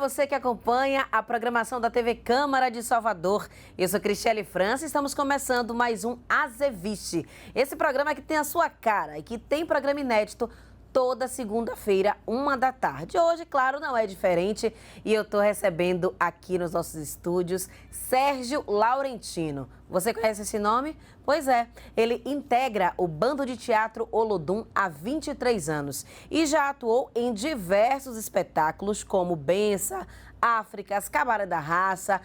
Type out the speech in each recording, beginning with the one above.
você que acompanha a programação da TV Câmara de Salvador. Eu sou Cristiane França e estamos começando mais um Azeviste. Esse programa que tem a sua cara e que tem programa inédito toda segunda-feira, 13h. Hoje, claro, não é diferente e eu estou recebendo aqui nos nossos estúdios Sérgio Laurentino. Você conhece esse nome? Pois é, ele integra o Bando de Teatro Olodum há 23 anos e já atuou em diversos espetáculos como Bença, Áfricas, Cabaré da Raça,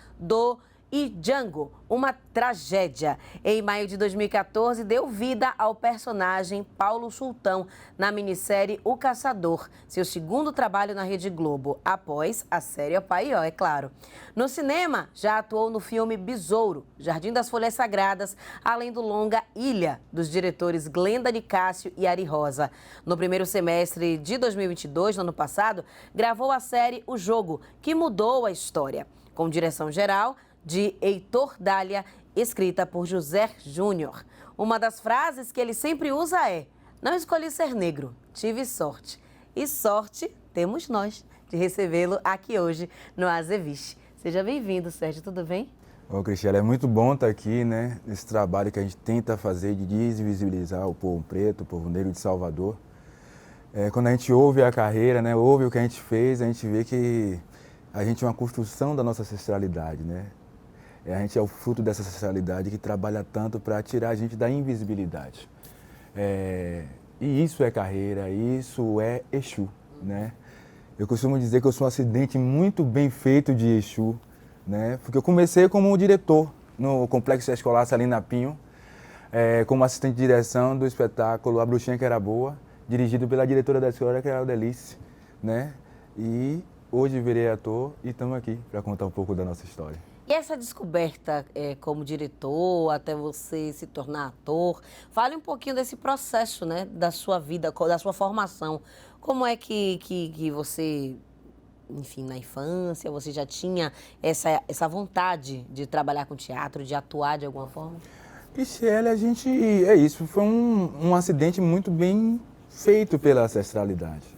e Django, uma tragédia. Em maio de 2014, deu vida ao personagem Paulo Sultão na minissérie O Caçador, seu segundo trabalho na Rede Globo, após a série O Paió, é claro. No cinema, já atuou no filme Besouro, Jardim das Folhas Sagradas, além do longa Ilha, dos diretores Glenda de Cássio e Ari Rosa. No primeiro semestre de 2022, no ano passado, gravou a série O Jogo, que mudou a história. Com direção geral de Heitor Dália, escrita por José Júnior. Uma das frases que ele sempre usa é: não escolhi ser negro, tive sorte. E sorte temos nós de recebê-lo aqui hoje no Azeviste. Seja bem-vindo, Sérgio, tudo bem? Ô, Cristiane, é muito bom estar aqui, né, nesse trabalho que a gente tenta fazer de desvisibilizar o povo preto, o povo negro de Salvador. Quando a gente ouve a carreira, né, ouve o que a gente fez, a gente vê que a gente é uma construção da nossa ancestralidade, né? A gente é o fruto dessa ancestralidade que trabalha tanto para tirar a gente da invisibilidade. E isso é carreira, isso é Exu, né? Eu costumo dizer que eu sou um acidente muito bem feito de Exu, né? Porque eu comecei como diretor no Complexo Escolar Salina Pinho, como assistente de direção do espetáculo A Bruxinha que Era Boa, dirigido pela diretora da escola, que era a Delice, né? E hoje virei ator e estamos aqui para contar um pouco da nossa história. E essa descoberta como diretor, até você se tornar ator, fale um pouquinho desse processo, né, da sua vida, da sua formação. Como é que você, enfim, na infância, você já tinha essa vontade de trabalhar com teatro, de atuar de alguma forma? Cristiane, foi um acidente muito bem feito pela ancestralidade.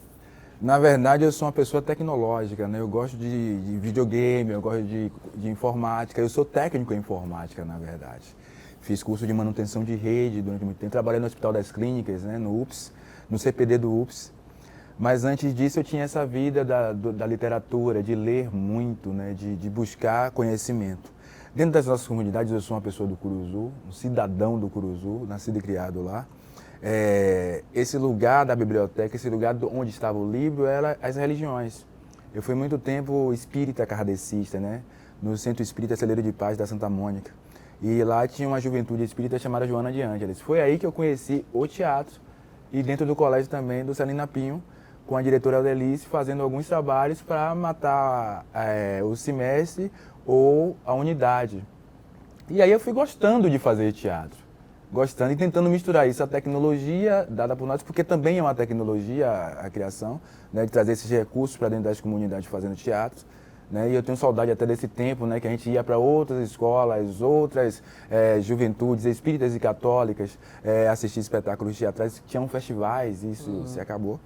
Na verdade, eu sou uma pessoa tecnológica, né? Eu gosto de videogame, eu gosto de informática, eu sou técnico em informática, na verdade. Fiz curso de manutenção de rede durante muito tempo, trabalhei no Hospital das Clínicas, né? No UPS, no CPD do UPS. Mas antes disso eu tinha essa vida da literatura, de ler muito, né? De buscar conhecimento. Dentro das nossas comunidades, eu sou uma pessoa do Curuzu, um cidadão do Curuzu, nascido e criado lá. Esse lugar da biblioteca, esse lugar onde estava o livro, era as religiões. Eu fui muito tempo espírita kardecista, né? No Centro Espírita Celeiro de Paz da Santa Mônica. E lá tinha uma juventude espírita chamada Joana de Ângeles. Foi aí que eu conheci o teatro e dentro do colégio também do Salina Pinho, com a diretora Aldelice, fazendo alguns trabalhos para matar o semestre ou a unidade. E aí eu fui gostando de fazer teatro. Gostando e tentando misturar isso, a tecnologia dada por nós, porque também é uma tecnologia a criação, né, de trazer esses recursos para dentro das comunidades fazendo teatro. Né, e eu tenho saudade até desse tempo, né, que a gente ia para outras escolas, outras juventudes espíritas e católicas, assistir espetáculos teatrais, que tinham festivais, isso se acabou.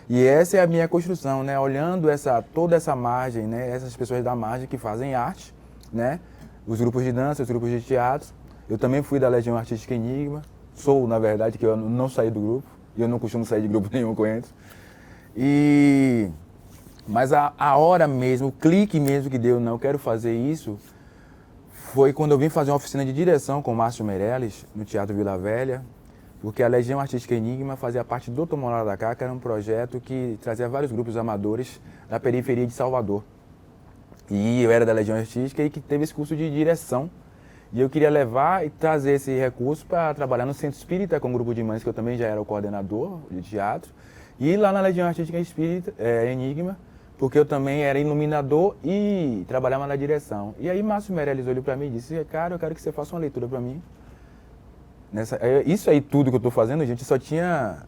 E essa é a minha construção, né, olhando toda essa margem, né, essas pessoas da margem que fazem arte, né, os grupos de dança, os grupos de teatro. Eu também fui da Legião Artística Enigma, sou, na verdade, que eu não saí do grupo, e eu não costumo sair de grupo nenhum com eles. Mas a hora mesmo, o clique mesmo que deu, não, eu quero fazer isso, foi quando eu vim fazer uma oficina de direção com o Márcio Meirelles, no Teatro Vila Velha, porque a Legião Artística Enigma fazia parte do Tomorá da Cá, que era um projeto que trazia vários grupos amadores da periferia de Salvador. E eu era da Legião Artística e que teve esse curso de direção. E eu queria levar e trazer esse recurso para trabalhar no Centro Espírita com um grupo de mães, que eu também já era o coordenador de teatro. E lá na Legião Artística Espírita, Enigma, porque eu também era iluminador e trabalhava na direção. E aí Márcio Meirelles olhou para mim e disse: cara, eu quero que você faça uma leitura para mim. Isso aí tudo que eu estou fazendo, gente, só tinha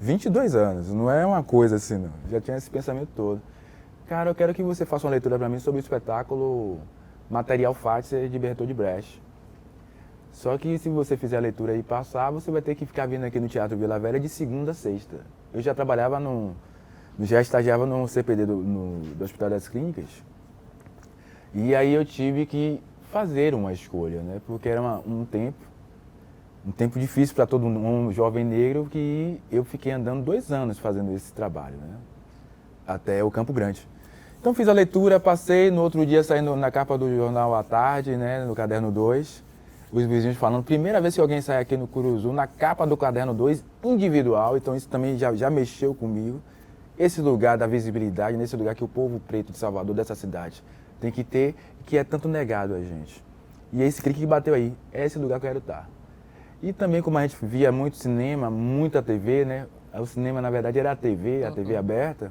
22 anos, não é uma coisa assim, não. Já tinha esse pensamento todo. Cara, eu quero que você faça uma leitura para mim sobre o espetáculo Material Fátio de Bertold Brecht. Só que se você fizer a leitura e passar, você vai ter que ficar vindo aqui no Teatro Vila Velha de segunda a sexta. Eu já trabalhava no Já estagiava no CPD do Hospital das Clínicas. E aí eu tive que fazer uma escolha, né? Porque era um tempo difícil para todo um jovem negro, que eu fiquei andando 2 anos fazendo esse trabalho, né? Até o Campo Grande. Então fiz a leitura, passei, no outro dia saindo na capa do jornal à tarde, né, no Caderno 2, os vizinhos falando, primeira vez que alguém sai aqui no Curuzu, na capa do Caderno 2, individual, então isso também já mexeu comigo. Esse lugar da visibilidade, nesse lugar que o povo preto de Salvador, dessa cidade, tem que ter, que é tanto negado a gente. E esse clique que bateu aí, é esse lugar que eu quero estar. E também, como a gente via muito cinema, muita TV, né? O cinema, na verdade, era a TV aberta.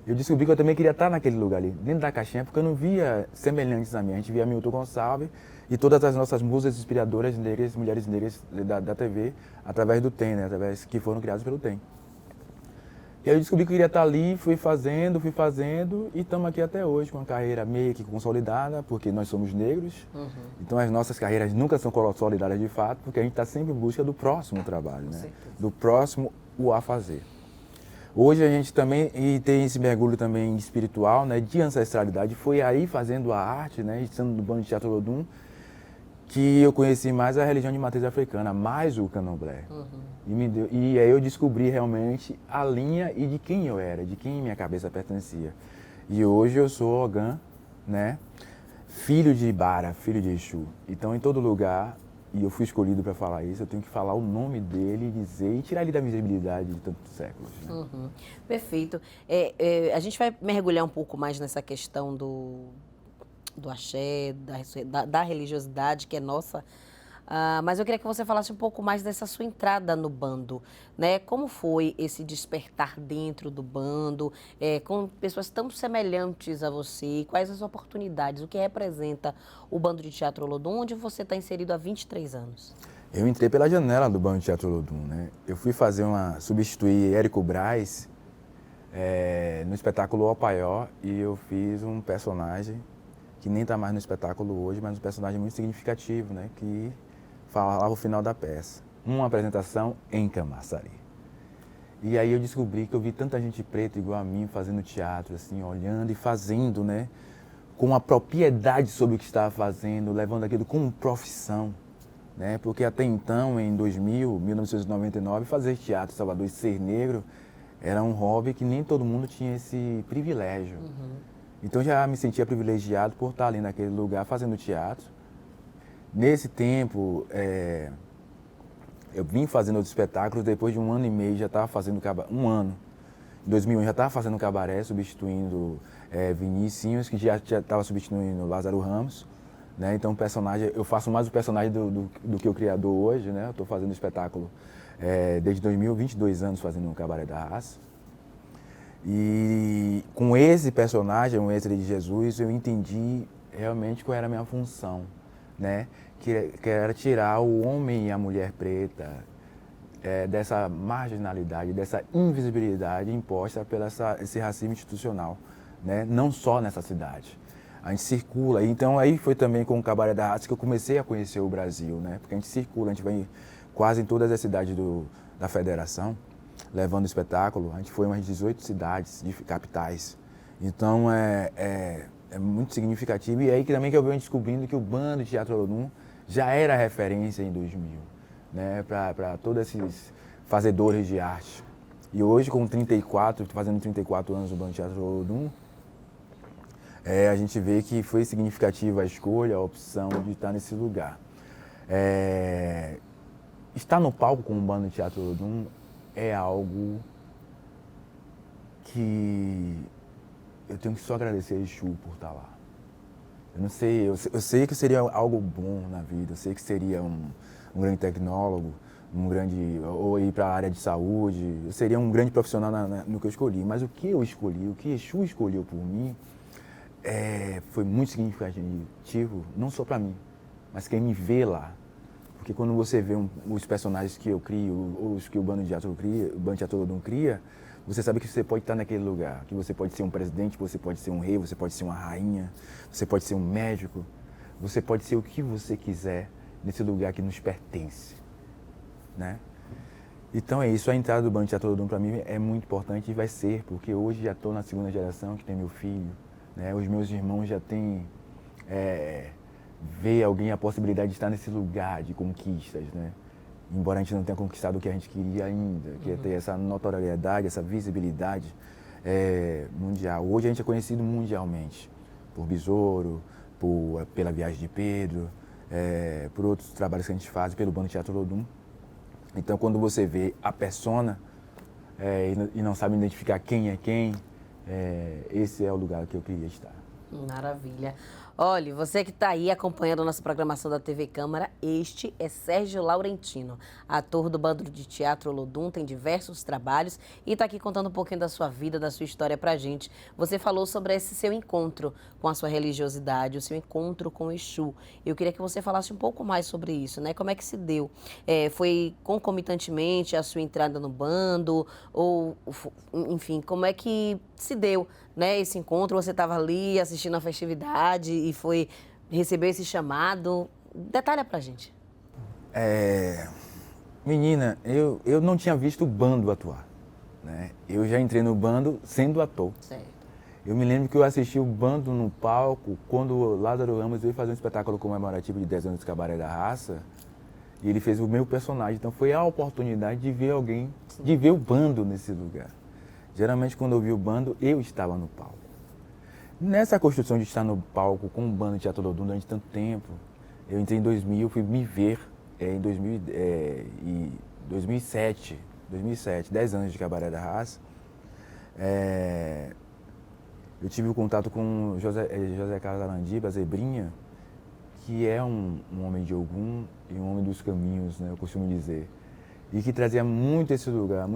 Eu descobri que eu também queria estar naquele lugar ali, dentro da caixinha, porque eu não via semelhantes a mim. A gente via Milton Gonçalves e todas as nossas musas inspiradoras negras, mulheres negras da TV, através do TEM, né? Que foram criadas pelo TEM. E aí eu descobri que eu queria estar ali, fui fazendo, e estamos aqui até hoje, com uma carreira meio que consolidada, porque nós somos negros. Então as nossas carreiras nunca são consolidadas de fato, porque a gente está sempre em busca do próximo trabalho, né? Do próximo o a fazer. Hoje a gente também tem esse mergulho também espiritual, né, de ancestralidade. Foi aí fazendo a arte, né, estando no Bando de Teatro Olodum, que eu conheci mais a religião de matriz africana, mais o candomblé. E aí eu descobri realmente a linha e de quem eu era, de quem minha cabeça pertencia. E hoje eu sou Ogã, né, filho de Ibara, filho de Exu. Então em todo lugar, e eu fui escolhido para falar isso, eu tenho que falar o nome dele, dizer e tirar ele da visibilidade de tantos séculos. Né? Perfeito. A gente vai mergulhar um pouco mais nessa questão do axé, da religiosidade, que é nossa. Mas eu queria que você falasse um pouco mais dessa sua entrada no bando, né? Como foi esse despertar dentro do bando, com pessoas tão semelhantes a você, quais as oportunidades, o que representa o Bando de Teatro Olodum, onde você está inserido há 23 anos? Eu entrei pela janela do Bando de Teatro Olodum, né? Eu fui substituir Érico Braz no espetáculo O Paió, e eu fiz um personagem que nem está mais no espetáculo hoje, mas um personagem muito significativo, né? Que falava o final da peça. Uma apresentação em Camaçari. E aí eu descobri que eu vi tanta gente preta igual a mim fazendo teatro, assim, olhando e fazendo, né? Com uma propriedade sobre o que estava fazendo, levando aquilo como profissão, né? Porque até então, em 1999, fazer teatro em Salvador e ser negro era um hobby que nem todo mundo tinha esse privilégio. Então já me sentia privilegiado por estar ali naquele lugar fazendo teatro. Nesse tempo, eu vim fazendo outros espetáculos, depois de 1 ano e meio já estava fazendo um ano. Em 2001 já estava fazendo cabaré, substituindo Vinicinhos, que já estava substituindo Lázaro Ramos. Né? Então eu faço mais o personagem do que o criador hoje, né? Eu estou fazendo espetáculo desde 2000, 22 anos fazendo o Cabaré da Raça. E com esse personagem, o Mestre de Jesus, eu entendi realmente qual era a minha função, né? Que era tirar o homem e a mulher preta dessa marginalidade, dessa invisibilidade imposta pelo esse racismo institucional, né? Não só nessa cidade. A gente circula, então aí foi também com o Cabaré da Raça que eu comecei a conhecer o Brasil, né? Porque a gente circula, a gente vai quase em todas as cidades da federação, levando espetáculo. A gente foi em umas 18 cidades, capitais. Então é muito significativo. E aí também que eu venho descobrindo que o Bando de Teatro Olodum já era referência em 2000, né? Para todos esses fazedores de arte. E hoje, com 34, fazendo 34 anos do Bando de Teatro Olodum, a gente vê que foi significativa a escolha, a opção de estar nesse lugar. Estar no palco com o Bando de Teatro Olodum é algo que eu tenho que só agradecer a Exu por estar lá. Eu não sei, eu sei que seria algo bom na vida, eu sei que seria um grande tecnólogo, ou ir para a área de saúde, eu seria um grande profissional no que eu escolhi. Mas o que eu escolhi, o que Exu escolheu por mim, foi muito significativo, não só para mim, mas quem me vê lá. Porque quando você vê os personagens que eu crio, ou os que o Bando de Teatro Olodum cria, você sabe que você pode estar naquele lugar, que você pode ser um presidente, você pode ser um rei, você pode ser uma rainha, você pode ser um médico, você pode ser o que você quiser nesse lugar que nos pertence, né? Então é isso, a entrada do Bando Teatro Olodum para mim é muito importante e vai ser, porque hoje já estou na segunda geração que tem meu filho, né? Os meus irmãos já têm, ver alguém a possibilidade de estar nesse lugar de conquistas, né? Embora a gente não tenha conquistado o que a gente queria ainda, que é ter essa notoriedade, essa visibilidade mundial. Hoje a gente é conhecido mundialmente por Besouro, pela Viagem de Pedro, por outros trabalhos que a gente faz, pelo Bando Teatro Olodum. Então, quando você vê a persona e não sabe identificar quem é quem, esse é o lugar que eu queria estar. Maravilha. Olha, você que está aí acompanhando a nossa programação da TV Câmara, este é Sérgio Laurentino, ator do Bando de Teatro Olodum, tem diversos trabalhos e está aqui contando um pouquinho da sua vida, da sua história pra gente. Você falou sobre esse seu encontro com a sua religiosidade, o seu encontro com o Exu. Eu queria que você falasse um pouco mais sobre isso, né? Como é que se deu? Foi concomitantemente a sua entrada no bando? Ou, enfim, como é que se deu, né, esse encontro? Você estava ali assistindo a festividade e foi receber esse chamado? Detalha pra gente. Menina, eu não tinha visto o bando atuar, né? Eu já entrei no bando sendo ator. Certo. Eu me lembro que eu assisti o bando no palco quando o Lázaro Ramos veio fazer um espetáculo comemorativo de 10 anos do Cabaré da Raça e ele fez o meu personagem. Então foi a oportunidade de ver alguém, de ver o bando nesse lugar. Geralmente quando eu vi o bando, eu estava no palco. Nessa construção de estar no palco com o Bando de Teatro Olodum durante tanto tempo, eu entrei em 2000, fui me ver em 2007, 10 anos de Cabaré da Raça. Eu tive o contato com José Carlos Arandiba, Zebrinha, que é um homem de Ogum e um homem dos caminhos, né, eu costumo dizer. E que trazia muito esse lugar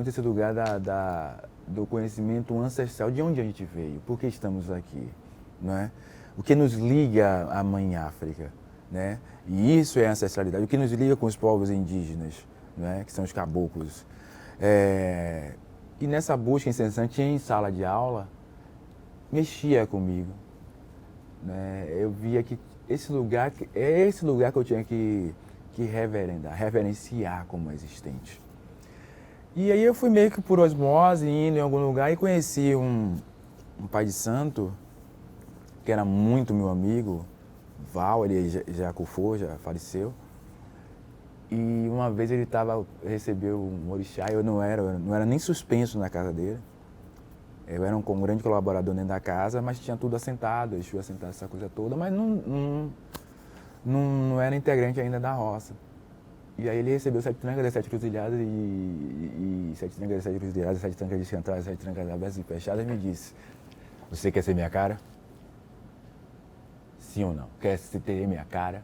do conhecimento ancestral, de onde a gente veio, por que estamos aqui, né? O que nos liga à Mãe África, né? E isso é ancestralidade, o que nos liga com os povos indígenas, né? Que são os caboclos. E nessa busca incessante em sala de aula, mexia comigo, né? Eu via que esse lugar que eu tinha que reverenciar como existente. E aí eu fui meio que por osmose, indo em algum lugar e conheci um pai de santo, que era muito meu amigo, Val, ele já cufou, já faleceu. E uma vez ele recebeu um orixá, eu não era nem suspenso na casa dele. Eu era um grande colaborador dentro da casa, mas tinha tudo assentado, Exu assentado, essa coisa toda, mas não era integrante ainda da roça. E aí ele recebeu 7 trancas das 7 cruzilhadas e 7 trancas das 7 cruzilhadas, 7 trancas descentradas, 7 trancas abertas e fechadas e me disse: você quer ser minha cara? Sim ou não? Quer ter minha cara?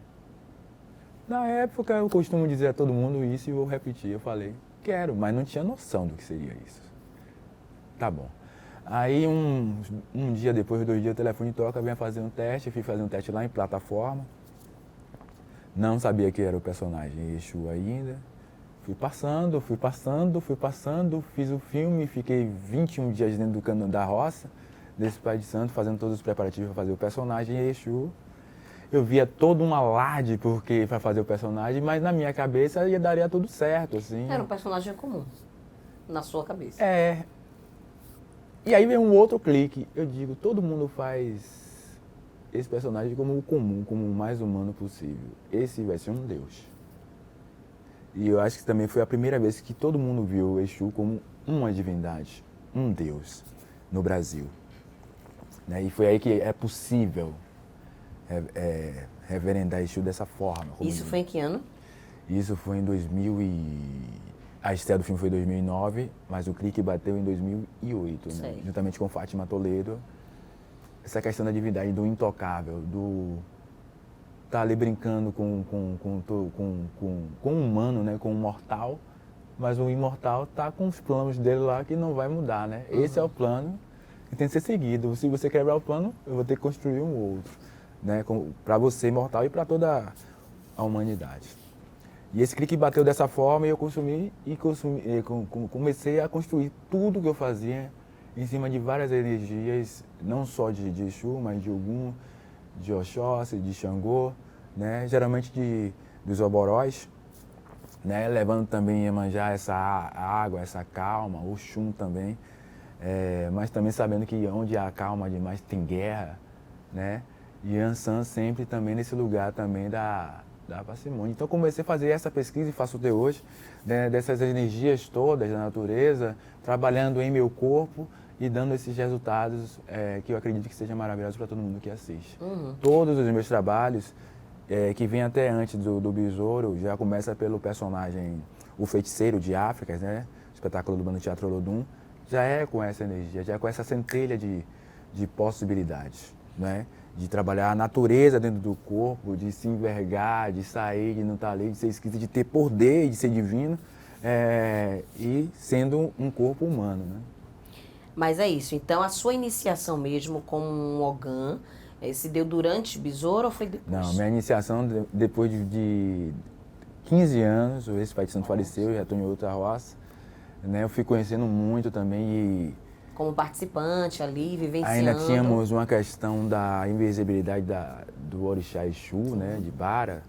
Na época eu costumo dizer a todo mundo isso e vou repetir. Eu falei: quero, mas não tinha noção do que seria isso. Tá bom. Aí um dia depois, 2 dias, o telefone toca, venha fazer um teste. Eu fui fazer um teste lá em plataforma. Não sabia que era o personagem Exu ainda. Fui passando, fiz o filme, fiquei 21 dias dentro do cano da roça, desse pai de santo, fazendo todos os preparativos para fazer o personagem Exu. Eu via todo um alarde para fazer o personagem, mas na minha cabeça daria tudo certo, assim. Era um personagem comum, na sua cabeça. E aí vem um outro clique. Eu digo, todo mundo faz esse personagem como o comum, como o mais humano possível. Esse vai ser um Deus. E eu acho que também foi a primeira vez que todo mundo viu o Exu como uma divindade, um Deus, no Brasil. Né? E foi aí que é possível reverendar Exu dessa forma. Isso foi em que ano? Isso foi em 2000 A estreia do filme foi em 2009, mas o clique bateu em 2008, né? Juntamente com Fátima Toledo. Essa questão da divindade, do intocável, do estar ali brincando com o humano, né? Com o mortal, mas o imortal está com os planos dele lá que não vai mudar, né? Esse é o plano que tem que ser seguido. Se você quebrar o plano, eu vou ter que construir um outro, né? Para você, mortal, e para toda a humanidade. E esse clique bateu dessa forma e eu comecei a construir tudo que eu fazia em cima de várias energias, não só de Exu, mas de Ogum, de Oxóssi, de Xangô, né? Geralmente dos Oboróis. né? Levando também Iemanjá essa água, essa calma, Oxum também, mas também sabendo que onde há calma demais tem guerra, né? E Ansan sempre também nesse lugar também da parcimônia. Então comecei a fazer essa pesquisa e faço até hoje, né, dessas energias todas da natureza, trabalhando em meu corpo e dando esses resultados que eu acredito que sejam maravilhosos para todo mundo que assiste. Todos os meus trabalhos, que vem até antes do Besouro, já começa pelo personagem O Feiticeiro de África, né? O espetáculo do Bando Teatro Olodum, já é com essa energia, já é com essa centelha de possibilidades, né? De trabalhar a natureza dentro do corpo, de se envergar, de sair, de não estar ali, de ser esquisito, de ter poder, de ser divino, e sendo um corpo humano, né? Mas é isso, então a sua iniciação mesmo como um Ogã, se deu durante Besouro ou foi depois? Não, minha iniciação depois de 15 anos, esse pai de santo faleceu, já estou em outra roça, né? Eu fui conhecendo muito também e... Como participante ali, vivenciando. Ainda tínhamos uma questão da invisibilidade do orixá Exu, né, de Bara,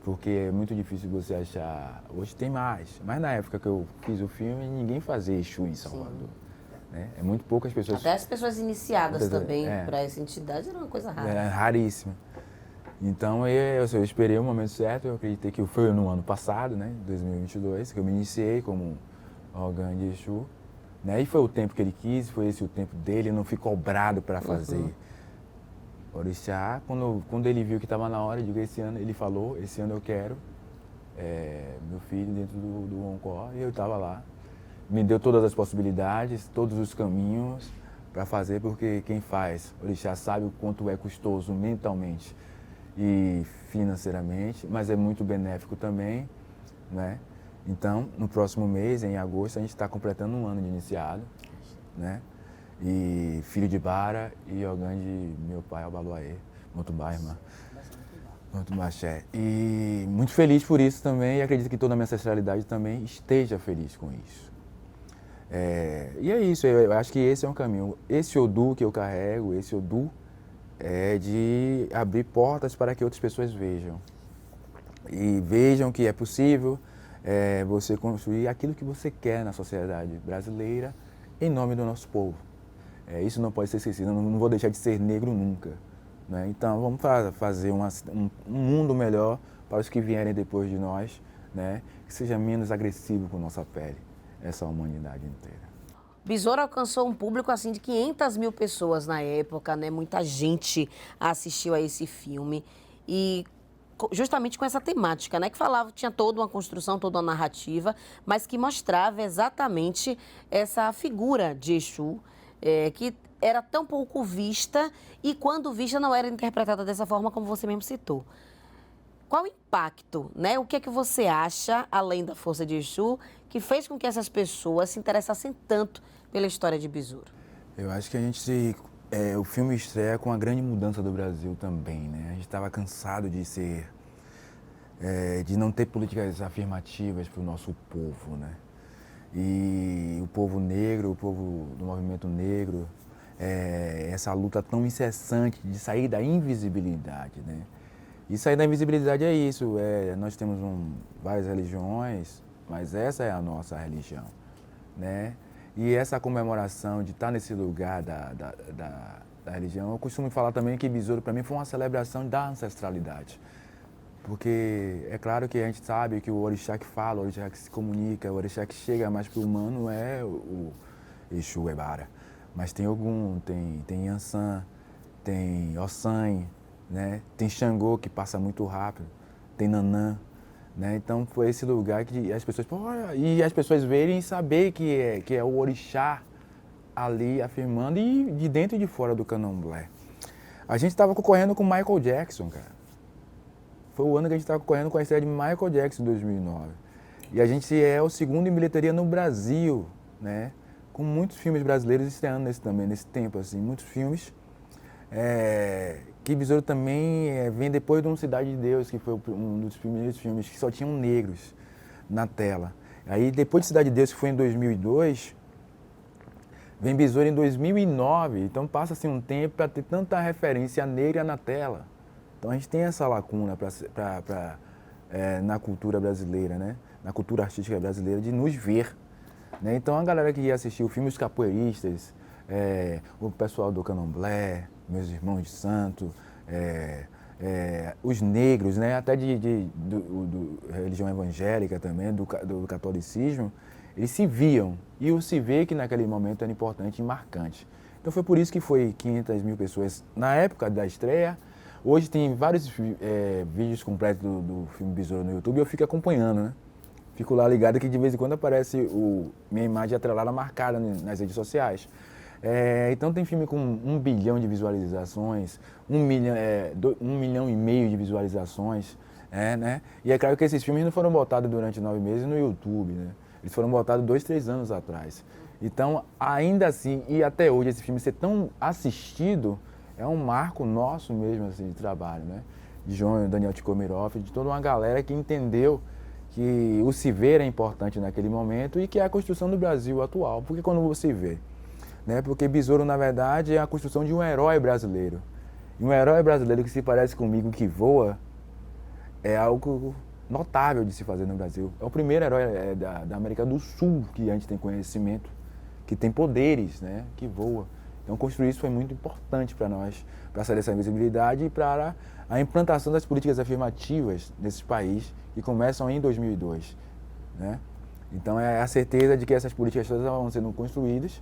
porque é muito difícil você achar. Hoje tem mais, mas na época que eu fiz o filme, ninguém fazia Exu em Salvador. Né? É muito poucas pessoas. Até as pessoas iniciadas também para essa entidade era uma coisa rara. É raríssima. Então eu esperei o momento certo, eu acreditei que foi no ano passado, né, 2022, que eu me iniciei como Ogã de Exu. Né? E foi o tempo que ele quis, foi esse o tempo dele, não fui cobrado para fazer. Orixá, quando ele viu que estava na hora, esse ano, ele falou, esse ano eu quero meu filho dentro do Oncó, e eu estava lá. Me deu todas as possibilidades, todos os caminhos para fazer, porque quem faz Orixá sabe o quanto é custoso mentalmente e financeiramente, mas é muito benéfico também, né? Então, no próximo mês, em agosto, a gente está completando um ano de iniciado, né? E filho de Bara e Ogã de meu pai, Albaluaê, Motubá, irmã. Motubaxé. E muito feliz por isso também, e acredito que toda a minha ancestralidade também esteja feliz com isso. E é isso, eu acho que esse é um caminho. Esse Odu que eu carrego, esse Odu, é de abrir portas para que outras pessoas vejam. E vejam que é possível você construir aquilo que você quer na sociedade brasileira em nome do nosso povo. Isso não pode ser esquecido, eu não vou deixar de ser negro nunca. Né? Então vamos fazer um mundo melhor para os que vierem depois de nós, né? Que seja menos agressivo com nossa pele, essa humanidade inteira. Besouro alcançou um público assim de 500 mil pessoas na época, né? Muita gente assistiu a esse filme e justamente com essa temática, né? Que falava, tinha toda uma construção, toda uma narrativa, mas que mostrava exatamente essa figura de Exu, que era tão pouco vista e quando vista não era interpretada dessa forma como você mesmo citou. Qual o impacto, né? O que é que você acha, além da força de Exu, que fez com que essas pessoas se interessassem tanto pela história de Besouro? Eu acho que o filme estreia com a grande mudança do Brasil também, né? A gente estava cansado de não ter políticas afirmativas para o nosso povo, né? E o povo negro, o povo do movimento negro, essa luta tão incessante de sair da invisibilidade, né? E sair da invisibilidade é isso, nós temos várias religiões, mas essa é a nossa religião, né? E essa comemoração de estar nesse lugar da religião, eu costumo falar também que Besouro para mim foi uma celebração da ancestralidade. Porque é claro que a gente sabe que o orixá que fala, o orixá que se comunica, o orixá que chega mais para o humano é o Exu Ebara. Mas tem Ogum, tem Ansan, tem Ossan, né? Tem Xangô que passa muito rápido, tem Nanã. Né? Então foi esse lugar que as pessoas verem e saber que é o orixá ali afirmando e de dentro e de fora do candomblé. A gente estava concorrendo com Michael Jackson, cara. Foi o ano que a gente estava concorrendo com a estreia de Michael Jackson em 2009. E a gente é o segundo em bilheteria no Brasil, né? Com muitos filmes brasileiros estreando nesse tempo, assim, muitos filmes. Que Besouro também vem depois de Um Cidade de Deus, que foi um dos primeiros filmes que só tinham negros na tela. Aí depois de Cidade de Deus, que foi em 2002, vem Besouro em 2009, então passa assim um tempo para ter tanta referência negra na tela. Então a gente tem essa lacuna na cultura brasileira, né? Na cultura artística brasileira, de nos ver. Né? Então a galera que ia assistir o filme, os capoeiristas, o pessoal do candomblé, meus irmãos de santo, os negros, né? Até do religião evangélica também, do catolicismo, eles se viam. E o se ver que naquele momento era importante e marcante. Então foi por isso que foi 500 mil pessoas na época da estreia. Hoje tem vários vídeos completos do filme Besouro no YouTube e eu fico acompanhando, né? Fico lá ligado que de vez em quando aparece minha imagem atrelada marcada nas redes sociais. Então tem filme com 1 bilhão de visualizações, 1 milhão e meio de visualizações. Né? E é claro que esses filmes não foram botados durante 9 meses no YouTube, né? Eles foram botados 2, 3 anos atrás. Então, ainda assim, e até hoje, esse filme ser tão assistido, é um marco nosso mesmo assim, de trabalho, né? De João, Daniel Tikomirov, de toda uma galera que entendeu que o se ver é importante naquele momento e que é a construção do Brasil atual. Por que quando você vê? Né? Porque Besouro, na verdade, é a construção de um herói brasileiro. E um herói brasileiro que se parece comigo, que voa, é algo notável de se fazer no Brasil. É o primeiro herói da América do Sul que a gente tem conhecimento, que tem poderes, né? Que voa. Então construir isso foi muito importante para nós, para essa dessa visibilidade e para a implantação das políticas afirmativas nesse país, que começam em 2002. Né? Então é a certeza de que essas políticas todas vão sendo construídas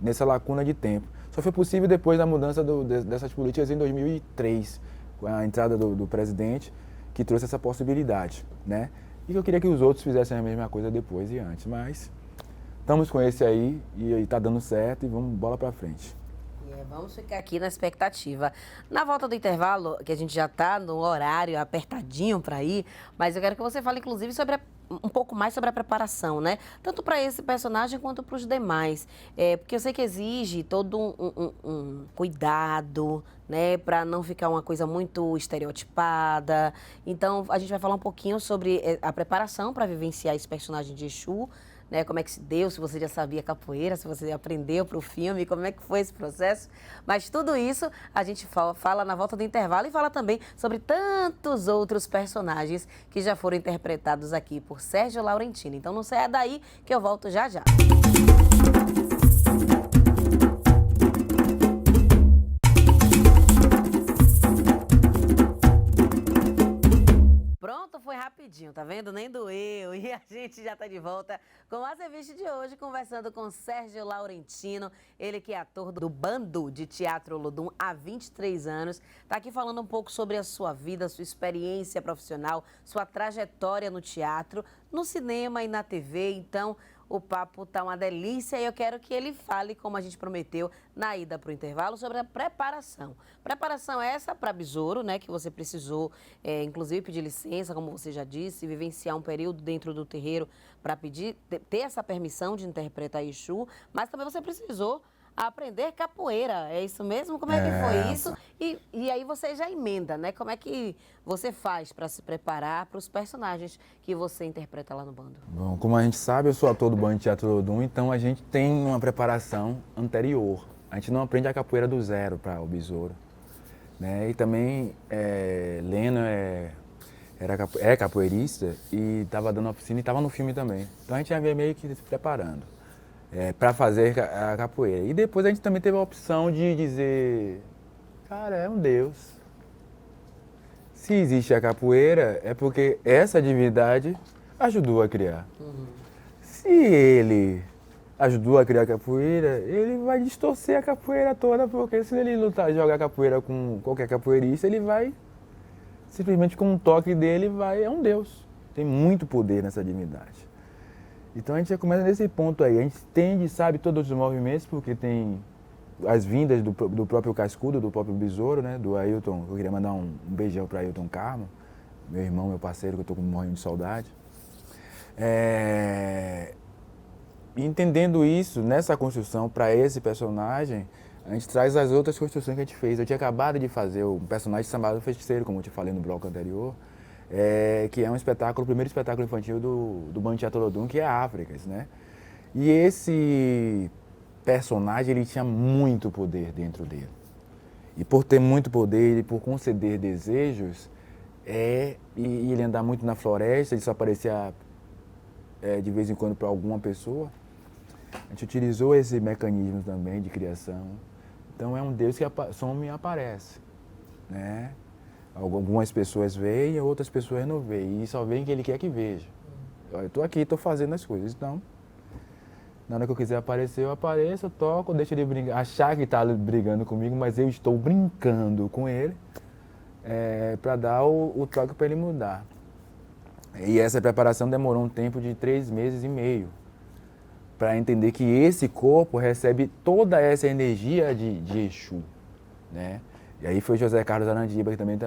nessa lacuna de tempo. Só foi possível depois da mudança dessas políticas em 2003, com a entrada do presidente, que trouxe essa possibilidade. Né? E eu queria que os outros fizessem a mesma coisa depois e antes, mas estamos com esse aí e está dando certo e vamos bola para frente. Vamos ficar aqui na expectativa. Na volta do intervalo, que a gente já está no horário apertadinho para ir, mas eu quero que você fale, inclusive, um pouco mais sobre a preparação, né? Tanto para esse personagem quanto para os demais. Porque eu sei que exige todo um cuidado, né? Para não ficar uma coisa muito estereotipada. Então, a gente vai falar um pouquinho sobre a preparação para vivenciar esse personagem de Exu. Né, como é que se deu, se você já sabia capoeira, se você aprendeu para o filme, como é que foi esse processo. Mas tudo isso a gente fala na volta do intervalo e fala também sobre tantos outros personagens que já foram interpretados aqui por Sérgio Laurentino. Então não saia daí que eu volto já já. Foi rapidinho, tá vendo? Nem doeu. E a gente já tá de volta com o Azeviste de hoje, conversando com Sérgio Laurentino, ele que é ator do Bando de Teatro Olodum há 23 anos. Tá aqui falando um pouco sobre a sua vida, sua experiência profissional, sua trajetória no teatro, no cinema e na TV. Então, o papo tá uma delícia e eu quero que ele fale, como a gente prometeu na ida para o intervalo, sobre a preparação. Preparação essa para Besouro, né, que você precisou, inclusive, pedir licença, como você já disse, vivenciar um período dentro do terreiro para ter essa permissão de interpretar Exu, mas também você precisou aprender capoeira, é isso mesmo? Como é que foi isso? E aí você já emenda, né? Como é que você faz para se preparar para os personagens que você interpreta lá no Bando? Bom, como a gente sabe, eu sou ator do Bando de Teatro Olodum, então a gente tem uma preparação anterior. A gente não aprende a capoeira do zero para o Besouro. Né? E também, Leno é capoeirista e estava dando oficina e estava no filme também. Então a gente já veio meio que se preparando. Para fazer a capoeira. E depois a gente também teve a opção de dizer, cara, é um Deus. Se existe a capoeira, é porque essa divindade ajudou a criar. Se ele ajudou a criar a capoeira, ele vai distorcer a capoeira toda, porque se ele lutar, jogar capoeira com qualquer capoeirista, ele vai, simplesmente com um toque dele, é um Deus. Tem muito poder nessa divindade. Então a gente já começa nesse ponto aí, a gente entende, sabe, todos os movimentos, porque tem as vindas do próprio Cascudo, do próprio Besouro, né, do Ailton. Eu queria mandar um beijão para Ailton Carmo, meu irmão, meu parceiro, que eu estou morrendo de saudade. E entendendo isso, nessa construção, para esse personagem, a gente traz as outras construções que a gente fez. Eu tinha acabado de fazer um personagem chamado Feiticeiro, como eu te falei no bloco anterior, que é um espetáculo, o primeiro espetáculo infantil do Bando de Teatro Olodum, que é Áfricas, né? E esse personagem, ele tinha muito poder dentro dele. E por ter muito poder e por conceder desejos, e ele andar muito na floresta, ele só aparecia de vez em quando para alguma pessoa. A gente utilizou esse mecanismo também de criação. Então é um Deus que some e aparece, né? Algumas pessoas veem, outras pessoas não veem, e só veem que ele quer que veja. Eu estou aqui, estou fazendo as coisas, então, na hora que eu quiser aparecer, eu apareço, eu toco, deixo ele brincar, achar que está brigando comigo, mas eu estou brincando com ele para dar o toque para ele mudar. E essa preparação demorou um tempo de 3 meses e meio, para entender que esse corpo recebe toda essa energia de Exu, né? E aí foi José Carlos Arandiba que também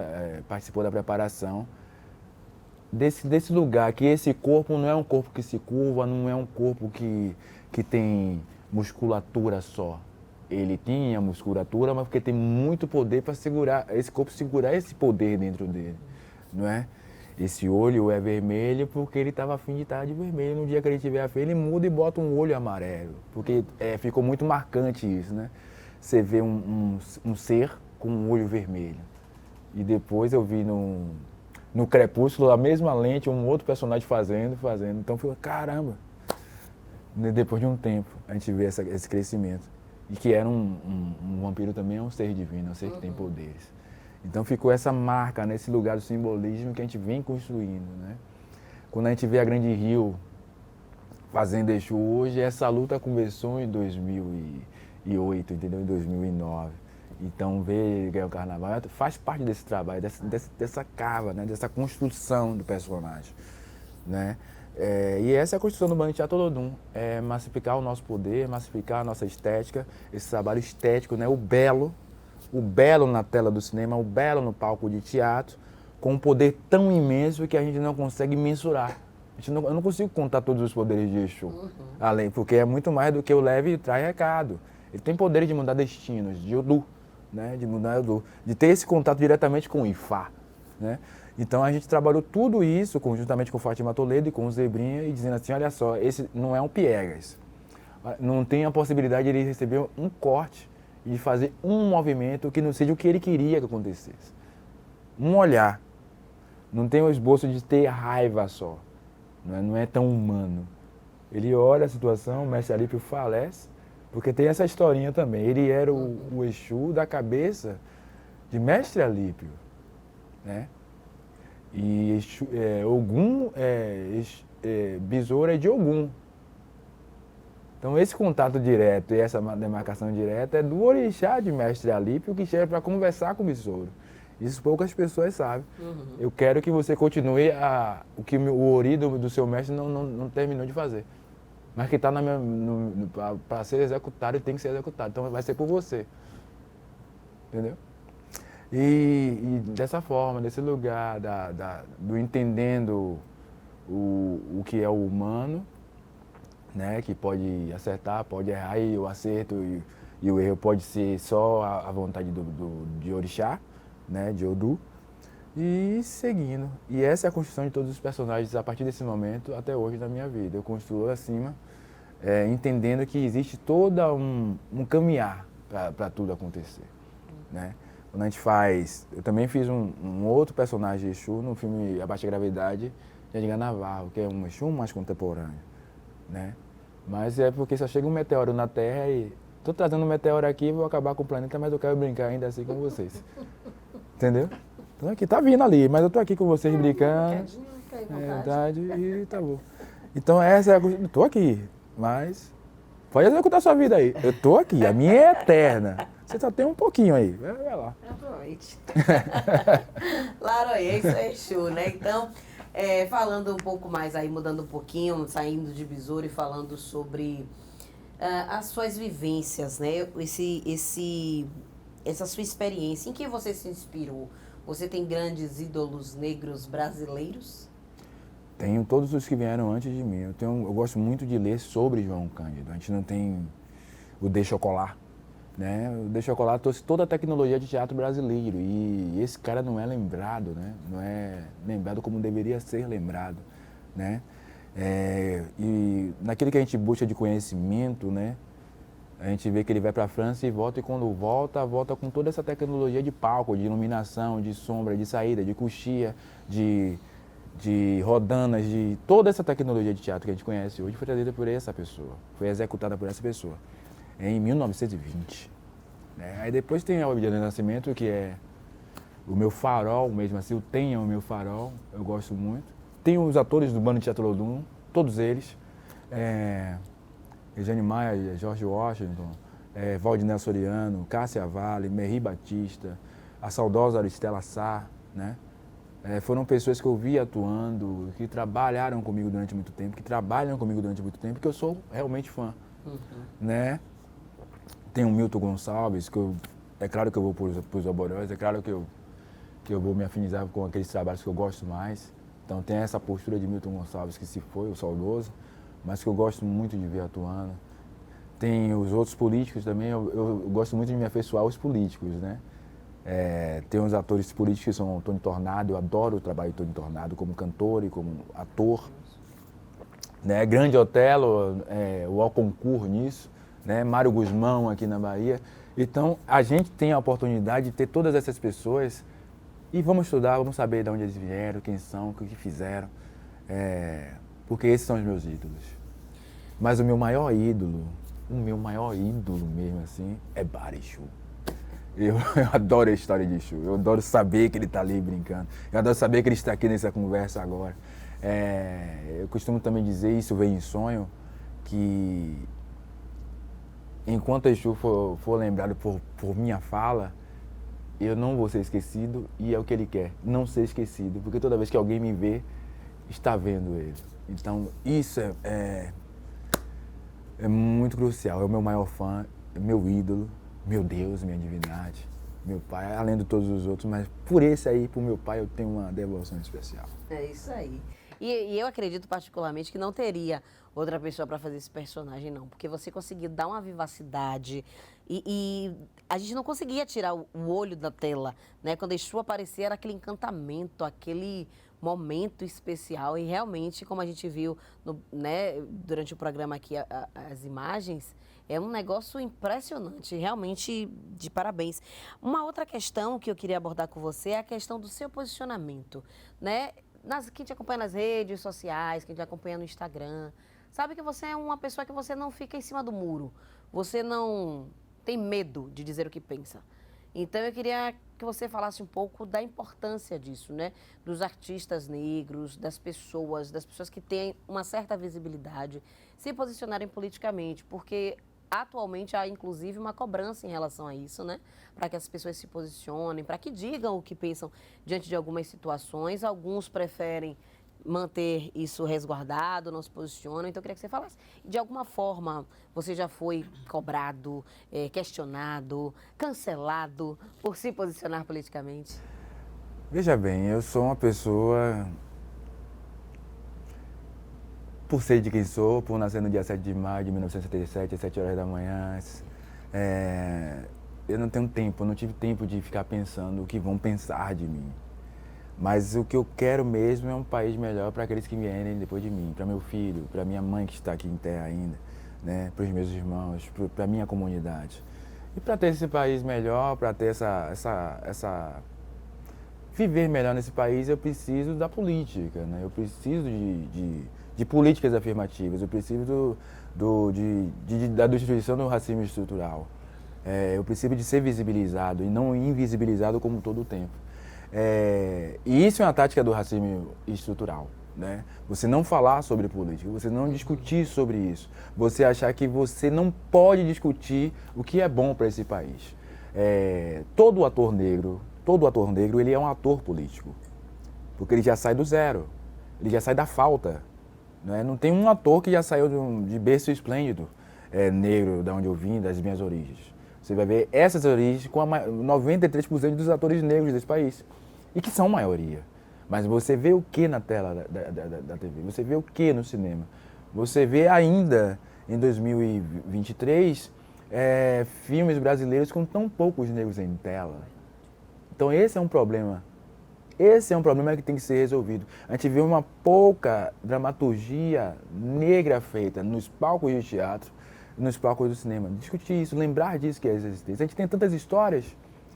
participou da preparação desse lugar, que esse corpo não é um corpo que se curva, não é um corpo que tem musculatura só. Ele tinha musculatura, mas porque tem muito poder para segurar, esse corpo segurar esse poder dentro dele, não é? Esse olho é vermelho porque ele estava afim de estar de vermelho. No dia que ele tiver afim, ele muda e bota um olho amarelo, porque ficou muito marcante isso, né? Você vê um ser com um olho vermelho. E depois eu vi no Crepúsculo, a mesma lente, um outro personagem fazendo. Então foi, caramba! Depois de um tempo, a gente vê esse crescimento. E que era um vampiro também é um ser divino, um ser que tem poderes. Então ficou essa marca nesse lugar do simbolismo que a gente vem construindo, né? Quando a gente vê a Grande Rio fazendo Exu hoje, essa luta começou em 2008, entendeu? Em 2009. Então, ver o carnaval faz parte desse trabalho, dessa cava, né? Dessa construção do personagem, né? E essa é a construção do Banco de Teatro Olodum, massificar o nosso poder, massificar a nossa estética, esse trabalho estético, né? O belo na tela do cinema, o belo no palco de teatro, com um poder tão imenso que a gente não consegue mensurar. Eu não consigo contar todos os poderes de Exu, além, porque é muito mais do que o leve e traz recado. Ele tem poderes de mudar destinos, de Odu, né? De mudar Odu, de ter esse contato diretamente com o Ifá, né? Então a gente trabalhou tudo isso conjuntamente com Fátima Toledo e com o Zebrinha e dizendo assim, olha só, esse não é um piegas, não tem a possibilidade de ele receber um corte e de fazer um movimento que não seja o que ele queria que acontecesse. Um olhar, não tem o esboço de ter raiva só, não é tão humano. Ele olha a situação, o mestre Alípio falece, porque tem essa historinha também, ele era o Exu da cabeça de mestre Alípio, né? E Ogum, Besouro é de Ogum. Então esse contato direto e essa demarcação direta é do orixá de mestre Alípio que chega para conversar com o Besouro. Isso poucas pessoas sabem. Eu quero que você continue o que o ori do seu mestre não terminou de fazer. Mas que está para ser executado e tem que ser executado. Então vai ser por você. Entendeu? E dessa forma, desse lugar, do entendendo o que é o humano, né, que pode acertar, pode errar, e o acerto e o erro pode ser só a vontade de orixá, né, de Odu, e seguindo. E essa é a construção de todos os personagens a partir desse momento até hoje na minha vida. Eu construo acima, entendendo que existe todo um caminhar para tudo acontecer, né? Quando a gente faz... Eu também fiz um outro personagem de Exu no filme Abaixa a Gravidade, de Edgar Navarro, que é um Exu mais contemporâneo, né? Mas é porque só chega um meteoro na Terra e... Estou trazendo um meteoro aqui e vou acabar com o planeta, mas eu quero brincar ainda assim com vocês. Entendeu? Então aqui, tá vindo ali, mas eu estou aqui com vocês brincando. Verdade, e tá bom. Então essa é a... Estou aqui, mas... Pode executar sua vida aí. Eu estou aqui, a minha é eterna. Você só tem um pouquinho aí, vai lá. Aproveite. Laroia, isso é Exu, né? Então, falando um pouco mais aí, mudando um pouquinho, saindo de Besouro e falando sobre as suas vivências, né? Essa sua experiência, em que você se inspirou? Você tem grandes ídolos negros brasileiros? Tenho todos os que vieram antes de mim. Eu gosto muito de ler sobre João Cândido. A gente não tem o De Chocolat, né? O De Chocolat trouxe toda a tecnologia de teatro brasileiro e esse cara não é lembrado, né? Não é lembrado como deveria ser lembrado, né? E naquilo que a gente busca de conhecimento, né? A gente vê que ele vai para a França e volta, e quando volta, volta com toda essa tecnologia de palco, de iluminação, de sombra, de saída, de coxia, de rodanas, de toda essa tecnologia de teatro que a gente conhece hoje foi trazida por essa pessoa, foi executada por essa pessoa, em 1920. Aí depois tem a Obra de Nascimento, que é o meu farol mesmo assim, o Tenha o meu farol, eu gosto muito. Tem os atores do Bando de Teatro Olodum, todos eles, Regiane Maia, George Washington, Valdinel Soriano, Cássia Vale, Merri Batista, a saudosa Aristela Sá, né? Foram pessoas que eu vi atuando, que trabalharam comigo durante muito tempo, que trabalham comigo durante muito tempo, que eu sou realmente fã, né? Tem o Milton Gonçalves, que é claro que eu vou para os Oborós, é claro que eu vou me afinizar com aqueles trabalhos que eu gosto mais. Então tem essa postura de Milton Gonçalves, que se foi, o saudoso, mas que eu gosto muito de ver atuando. Tem os outros políticos também, eu gosto muito de me afeiçoar aos políticos, né? Tem uns atores políticos que são o Tony Tornado, eu adoro o trabalho de Tony Tornado como cantor e como ator. Né? Grande Otelo, o Alconcourt nisso, né? Mário Guzmão aqui na Bahia. Então a gente tem a oportunidade de ter todas essas pessoas e vamos estudar, vamos saber de onde eles vieram, quem são, o que fizeram, porque esses são os meus ídolos. Mas o meu maior ídolo mesmo assim, é Barichu. Eu adoro a história de Exu, eu adoro saber que ele está ali brincando, eu adoro saber que ele está aqui nessa conversa agora. Eu costumo também dizer, isso vem em sonho, que enquanto Exu for lembrado por minha fala, eu não vou ser esquecido e é o que ele quer, não ser esquecido, porque toda vez que alguém me vê, está vendo ele. Então isso é muito crucial, é o meu maior fã, é meu ídolo, meu Deus, minha divindade, meu pai, além de todos os outros, mas por esse aí, por meu pai, eu tenho uma devoção especial. É isso aí. E eu acredito particularmente que não teria outra pessoa para fazer esse personagem, não. Porque você conseguiu dar uma vivacidade e a gente não conseguia tirar o olho da tela, né? Quando Exu aparecia era aquele encantamento, aquele momento especial. E realmente, como a gente viu né, durante o programa aqui, as imagens, é um negócio impressionante, realmente de parabéns. Uma outra questão que eu queria abordar com você é a questão do seu posicionamento, né? Quem te acompanha nas redes sociais, quem te acompanha no Instagram, sabe que você é uma pessoa que você não fica em cima do muro. Você não tem medo de dizer o que pensa. Então eu queria que você falasse um pouco da importância disso, né? Dos artistas negros, das pessoas que têm uma certa visibilidade, se posicionarem politicamente, porque atualmente há inclusive uma cobrança em relação a isso, né? Para que as pessoas se posicionem, para que digam o que pensam diante de algumas situações. Alguns preferem manter isso resguardado, não se posicionam. Então eu queria que você falasse. De alguma forma você já foi cobrado, questionado, cancelado por se posicionar politicamente? Veja bem, eu sou uma pessoa, por ser de quem sou, por nascer no dia 7 de maio de 1977, às 7 horas da manhã, eu não tenho tempo, eu não tive tempo de ficar pensando o que vão pensar de mim. Mas o que eu quero mesmo é um país melhor para aqueles que vierem depois de mim, para meu filho, para minha mãe que está aqui em terra ainda, né, para os meus irmãos, para a minha comunidade. E para ter esse país melhor, para ter viver melhor nesse país, eu preciso da política, né? Eu preciso de políticas afirmativas, eu preciso da destruição do racismo estrutural. Eu preciso de ser visibilizado e não invisibilizado como todo o tempo. E isso é uma tática do racismo estrutural, né? Você não falar sobre política, você não discutir sobre isso, você achar que você não pode discutir o que é bom para esse país. Todo ator negro, ele é um ator político, porque ele já sai do zero, ele já sai da falta, né? Não tem um ator que já saiu de berço esplêndido, negro, da onde eu vim, das minhas origens. Você vai ver essas origens com 93% dos atores negros desse país, e que são maioria. Mas você vê o que na tela da TV? Você vê o que no cinema? Você vê ainda, em 2023, filmes brasileiros com tão poucos negros em tela. Então esse é um problema. Esse é um problema que tem que ser resolvido. A gente vê uma pouca dramaturgia negra feita nos palcos de teatro, nos palcos do cinema. Discutir isso, lembrar disso que é existência. A gente tem tantas histórias.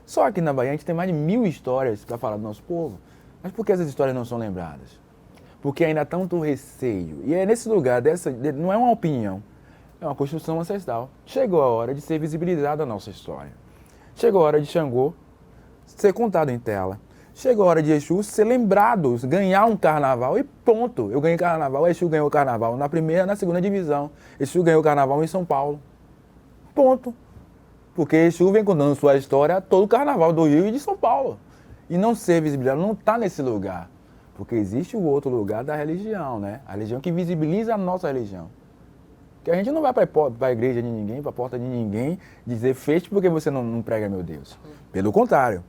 Só aqui na Bahia a gente tem mais de 1000 histórias para falar do nosso povo. Mas por que essas histórias não são lembradas? Porque ainda há tanto receio. E é nesse lugar, não é uma opinião, é uma construção ancestral. Chegou a hora de ser visibilizada a nossa história. Chegou a hora de Xangô ser contado em tela. Chegou a hora de Exu ser lembrado, ganhar um carnaval e ponto. Eu ganhei carnaval, Exu ganhou carnaval na primeira e na segunda divisão. Exu ganhou carnaval em São Paulo. Ponto. Porque Exu vem contando sua história todo o carnaval do Rio e de São Paulo. E não ser visibilizado, não está nesse lugar. Porque existe o outro lugar da religião, né? A religião que visibiliza a nossa religião. Que a gente não vai para a igreja de ninguém, para a porta de ninguém, dizer feche porque você não prega meu Deus. Pelo contrário,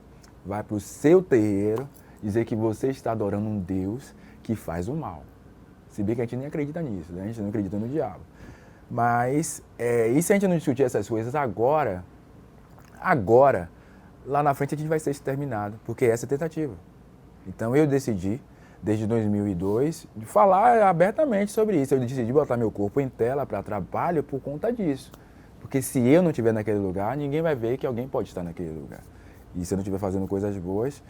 vai para o seu terreiro dizer que você está adorando um Deus que faz o mal. Se bem que a gente nem acredita nisso, né? A gente não acredita no diabo. Mas, e se a gente não discutir essas coisas agora, lá na frente a gente vai ser exterminado, porque essa é a tentativa. Então eu decidi, desde 2002, de falar abertamente sobre isso. Eu decidi botar meu corpo em tela para trabalho por conta disso. Porque se eu não estiver naquele lugar, ninguém vai ver que alguém pode estar naquele lugar. E se eu não estiver fazendo coisas boas,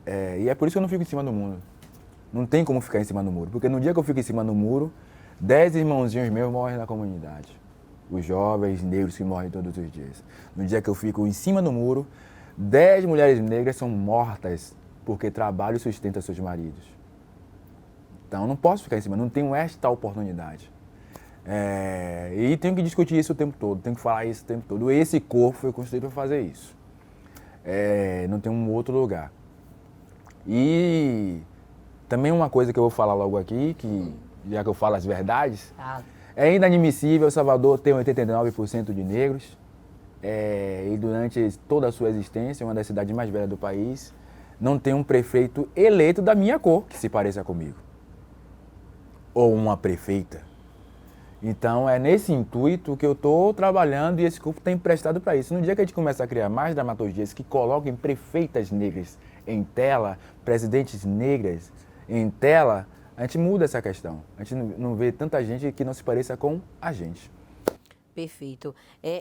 e é por isso que eu não fico em cima do muro. Não tem como ficar em cima do muro, porque no dia que eu fico em cima do muro, 10 irmãozinhos meus morrem na comunidade. Os jovens negros que morrem todos os dias. No dia que eu fico em cima do muro, 10 mulheres negras são mortas porque trabalham e sustentam seus maridos. Então eu não posso ficar em cima, não tenho esta oportunidade. E tenho que discutir isso o tempo todo, tenho que falar isso o tempo todo. Esse corpo foi construído para fazer isso. Não tem um outro lugar. E também uma coisa que eu vou falar logo aqui, que já que eu falo as verdades, é inadmissível Salvador ter 89% de negros e durante toda a sua existência, uma das cidades mais velhas do país, não ter um prefeito eleito da minha cor que se pareça comigo. Ou uma prefeita. Então é nesse intuito que eu estou trabalhando e esse corpo tem emprestado para isso. No dia que a gente começa a criar mais dramaturgias que coloquem prefeitas negras em tela, presidentes negras em tela, a gente muda essa questão. A gente não vê tanta gente que não se pareça com a gente. Perfeito.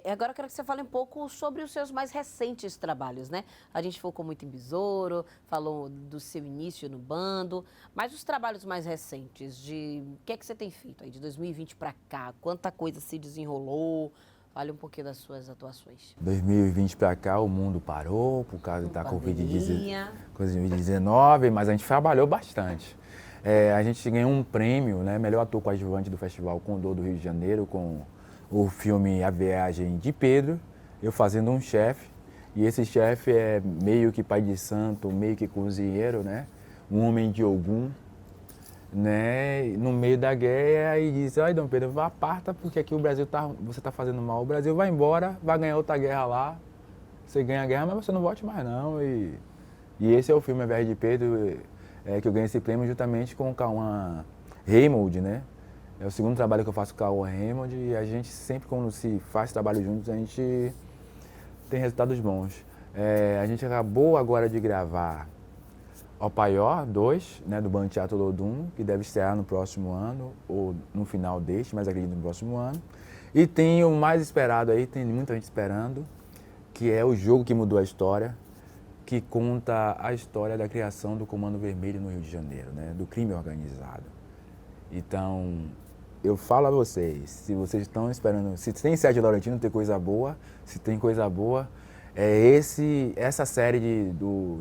Agora eu quero que você fale um pouco sobre os seus mais recentes trabalhos, né? A gente focou muito em Besouro, falou do seu início no bando, mas os trabalhos mais recentes, o que é que você tem feito aí de 2020 para cá? Quanta coisa se desenrolou? Fale um pouquinho das suas atuações. 2020 para cá o mundo parou por causa da Covid-19, mas a gente trabalhou bastante. A gente ganhou um prêmio, né? Melhor ator coadjuvante do Festival Condor do Rio de Janeiro, com o filme A Viagem de Pedro, eu fazendo um chefe, e esse chefe é meio que pai de santo, meio que cozinheiro, né? Um homem de Ogum, né? No meio da guerra, e diz: ai, Dom Pedro, vá, parta, porque aqui o Brasil você está fazendo mal, o Brasil vai embora, vai ganhar outra guerra lá, você ganha a guerra, mas você não volte mais não. E esse é o filme A Viagem de Pedro, que eu ganhei esse prêmio justamente com o Cauã Raymond, né? É o segundo trabalho que eu faço com o Cauã Raymond e a gente sempre, quando se faz trabalho juntos, a gente tem resultados bons. A gente acabou agora de gravar O Paió 2, né, do Bando Teatro Lodum, que deve estrear no próximo ano, ou no final deste, mas acredito no próximo ano. E tem o mais esperado aí, tem muita gente esperando, que é O Jogo que Mudou a História, que conta a história da criação do Comando Vermelho no Rio de Janeiro, né, do crime organizado. Então, eu falo a vocês, se vocês estão esperando, se tem Sérgio Laurentino, tem coisa boa, se tem coisa boa, essa série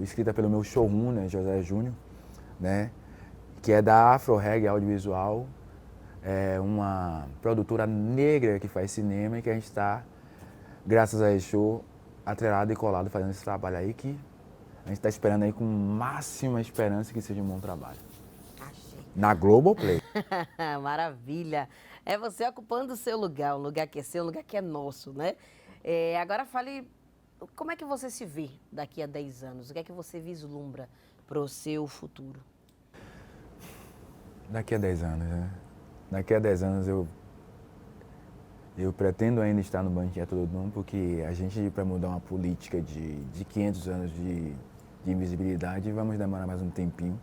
escrita pelo meu showrunner, né, José Júnior, né, que é da Afro Reggae Audiovisual, uma produtora negra que faz cinema e que a gente está, graças a Exu, atrelado e colado fazendo esse trabalho aí, que a gente está esperando aí com máxima esperança que seja um bom trabalho. Na Globoplay. Maravilha. É você ocupando o seu lugar, um lugar que é seu, um lugar que é nosso, né? Agora fale, como é que você se vê daqui a 10 anos? O que é que você vislumbra para o seu futuro? Daqui a 10 anos, né? Daqui a 10 anos eu pretendo ainda estar no Bando Teatro Lodum, porque a gente, para mudar uma política de 500 anos de invisibilidade, vamos demorar mais um tempinho.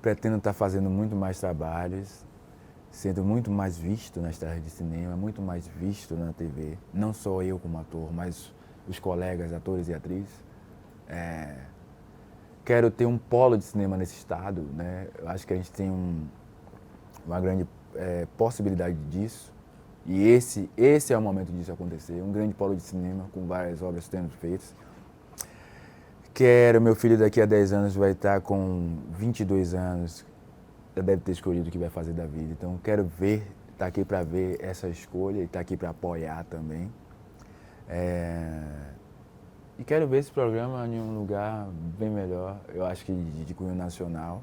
Pretendo estar fazendo muito mais trabalhos sendo muito mais visto nas telas de cinema, muito mais visto na TV. Não só eu como ator, mas os colegas, atores e atrizes. Quero ter um polo de cinema nesse estado, né? Eu acho que a gente tem uma grande possibilidade disso. E esse é o momento disso acontecer. Um grande polo de cinema com várias obras sendo feitas. Meu filho daqui a 10 anos vai estar com 22 anos, já deve ter escolhido o que vai fazer da vida. Então quero estar aqui para ver essa escolha e estar aqui para apoiar também. E quero ver esse programa em um lugar bem melhor, eu acho que de cunho nacional.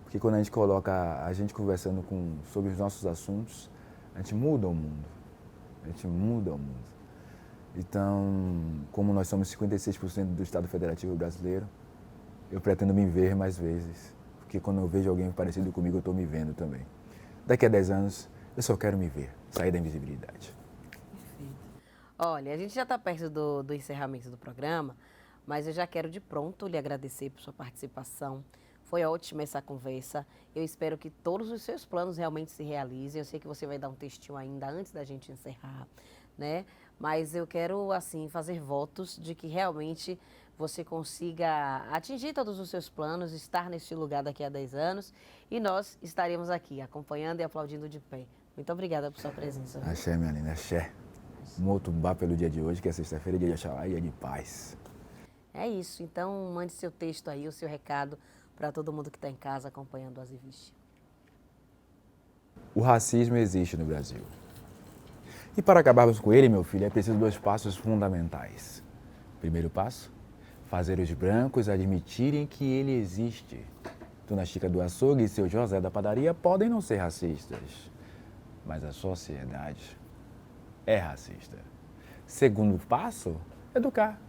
Porque quando a gente coloca a gente conversando sobre os nossos assuntos, a gente muda o mundo. A gente muda o mundo. Então, como nós somos 56% do Estado Federativo Brasileiro, eu pretendo me ver mais vezes. Porque quando eu vejo alguém parecido comigo, eu estou me vendo também. Daqui a 10 anos, eu só quero me ver, sair da invisibilidade. Perfeito. Olha, a gente já está perto do encerramento do programa, mas eu já quero de pronto lhe agradecer por sua participação. Foi ótima essa conversa. Eu espero que todos os seus planos realmente se realizem. Eu sei que você vai dar um textinho ainda antes da gente encerrar, né? Mas eu quero, assim, fazer votos de que realmente você consiga atingir todos os seus planos, estar neste lugar daqui a 10 anos e nós estaremos aqui acompanhando e aplaudindo de pé. Muito obrigada por sua presença. Axé, minha linda, axé. Muito bá pelo dia de hoje, que é sexta-feira, dia de Axalá e dia de paz. É isso. Então, mande seu texto aí, o seu recado para todo mundo que está em casa acompanhando o Azeviche. O racismo existe no Brasil. E para acabarmos com ele, meu filho, é preciso 2 passos fundamentais. Primeiro passo, fazer os brancos admitirem que ele existe. Dona Chica do Açougue e seu José da Padaria podem não ser racistas, mas a sociedade é racista. Segundo passo, educar.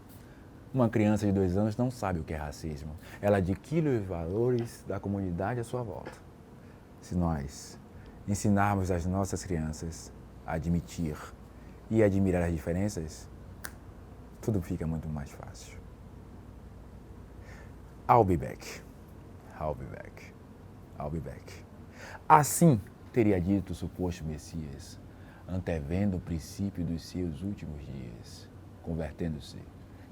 Uma criança de 2 anos não sabe o que é racismo. Ela adquire os valores da comunidade à sua volta. Se nós ensinarmos as nossas crianças a admitir e admirar as diferenças, tudo fica muito mais fácil. I'll be back. I'll be back. I'll be back. Assim teria dito o suposto Messias, antevendo o princípio dos seus últimos dias, convertendo-se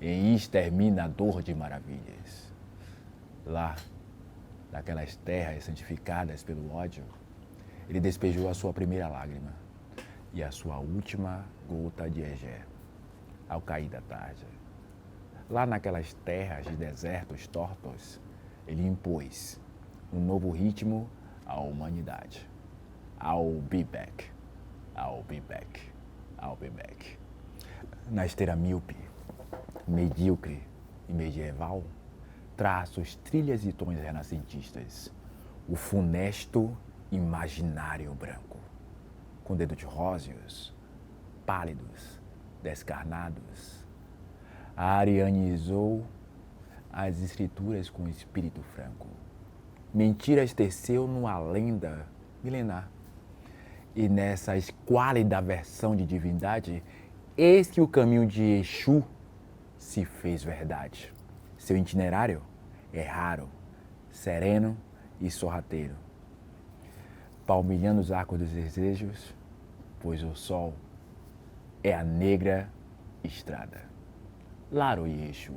em exterminador de maravilhas. Lá, naquelas terras santificadas pelo ódio, ele despejou a sua primeira lágrima e a sua última gota de Egé, ao cair da tarde. Lá naquelas terras de desertos tortos, ele impôs um novo ritmo à humanidade. I'll be back. I'll be back. I'll be back. Na esteira míope, medíocre e medieval, traços, trilhas e tons renascentistas. O funesto imaginário branco, com dedos róseos, pálidos, descarnados. Arianizou as escrituras com espírito franco. Mentiras teceu numa lenda milenar. E nessa esquálida versão de divindade, eis que o caminho de Exu se fez verdade. Seu itinerário é raro, sereno e sorrateiro, palmilhando os arcos dos desejos, pois o sol é a negra estrada. Laro e Exu.